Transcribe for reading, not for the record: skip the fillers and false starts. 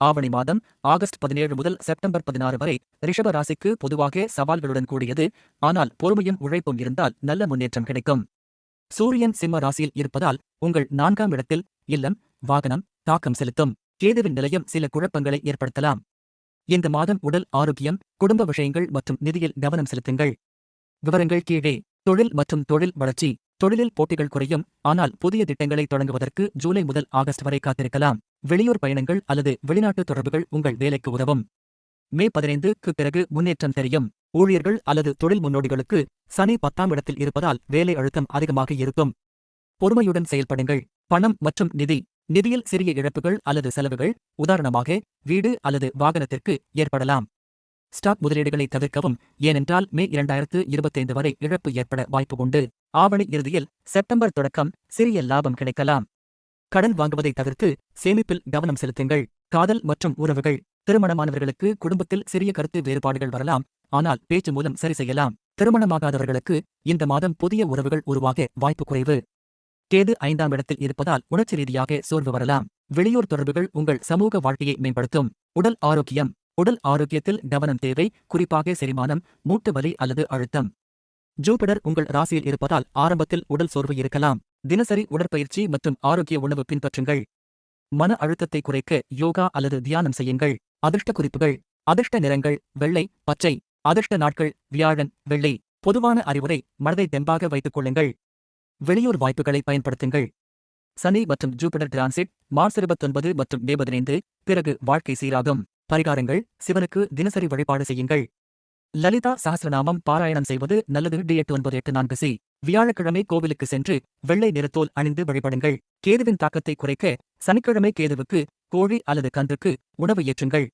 ஆவணி மாதம் ஆகஸ்ட் 17 முதல் செப்டம்பர் 16 வரை ரிஷப ராசிக்கு பொதுவாக சவால்களுடன் கூடியது. ஆனால் பொறுமையும் உழைப்பும் இருந்தால் நல்ல முன்னேற்றம் கிடைக்கும். சூரியன் சிம்ம ராசியில் இருப்பதால் உங்கள் 4ஆம் இடத்தில் இல்லம், வாகனம் தாக்கம் செலுத்தும். கேதுவின் நிலையம் சில குழப்பங்களை ஏற்படுத்தலாம். இந்த மாதம் உடல் ஆரோக்கியம், குடும்ப விஷயங்கள் மற்றும் நிதியில் கவனம் செலுத்துங்கள். விவரங்கள் கீழே. தொழில் மற்றும் தொழில் வளர்ச்சி. தொழிலில் போட்டிகள் குறையும். ஆனால் புதிய திட்டங்களை தொடங்குவதற்கு ஜூலை முதல் ஆகஸ்ட் வரை காத்திருக்கலாம். வெளியூர் பயணங்கள் அல்லது வெளிநாட்டு தொடர்புகள் உங்கள் வேலைக்கு உதவும். மே 15க்கு பிறகு முன்னேற்றம் தெரியும். ஊழியர்கள் அல்லது தொழில் முன்னோடிகளுக்கு சனி 10ஆம் இடத்தில் இருப்பதால் வேலை அழுத்தம் அதிகமாக இருக்கும். பொறுமையுடன் செயல்படுங்கள். பணம் மற்றும் நிதி. நிதியில் சிறிய இழப்புகள் அல்லது செலவுகள், உதாரணமாக வீடு அல்லது வாகனத்திற்கு ஏற்படலாம். ஸ்டாக் முதலீடுகளை தவிர்க்கவும், ஏனென்றால் மே 2025 வரை இழப்பு ஏற்பட வாய்ப்பு உண்டு. ஆவணி இறுதியில் செப்டம்பர் தொடக்கம் சிறிய லாபம் கிடைக்கலாம். கடன் வாங்குவதை தவிர்த்து சேமிப்பில் கவனம் செலுத்துங்கள். காதல் மற்றும் உறவுகள். திருமணமானவர்களுக்கு குடும்பத்தில் சிறிய கருத்து வேறுபாடுகள் வரலாம், ஆனால் பேச்சு மூலம் சரி செய்யலாம். திருமணமாகாதவர்களுக்கு இந்த மாதம் புதிய உறவுகள் உருவாக வாய்ப்பு குறைவு. கேது 5ஆம் இடத்தில் இருப்பதால் உணர்ச்சி ரீதியாக சோர்வு வரலாம். வெளியூர் தொடர்புகள் உங்கள் சமூக வாழ்க்கையை மேம்படுத்தும். உடல் ஆரோக்கியம். உடல் ஆரோக்கியத்தில் கவனம் தேவை, குறிப்பாக செரிமானம், மூட்டு வலி அல்லது அழுத்தம். ஜூபிடர் உங்கள் ராசியில் இருப்பதால் ஆரம்பத்தில் உடல் சோர்வு இருக்கலாம். தினசரி உடற்பயிற்சி மற்றும் ஆரோக்கிய உணவு பின்பற்றுங்கள். மன அழுத்தத்தை குறைக்க யோகா அல்லது தியானம் செய்யுங்கள். அதிர்ஷ்ட குறிப்புகள். அதிர்ஷ்ட நிறங்கள் வெள்ளை, பச்சை. அதிர்ஷ்ட நாட்கள் வியாழன், வெள்ளி. பொதுவான அறிவுரை: மனதை தெம்பாக வைத்துக் கொள்ளுங்கள். வெளியூர் வாய்ப்புகளை பயன்படுத்துங்கள். சனி மற்றும் ஜூபிடர் டிரான்சிட் மார்ச் 29 மற்றும் மே 15. பிறகு வாழ்க்கை சீராகும். பரிகாரங்கள்: சிவனுக்கு தினசரி வழிபாடு செய்யுங்கள். லலிதா சஹஸ்ரநாமம் பாராயணம் செய்வது நல்லது. D8984C. வியாழக்கிழமை கோவிலுக்கு சென்று வெள்ளை நிறத்தோல் அணிந்து வழிபடுங்கள். கேதுவின் தாக்கத்தை குறைக்க சனிக்கிழமை கேதுவுக்கு கோழி அல்லது கன்றுக்கு உணவு ஏற்றுங்கள்.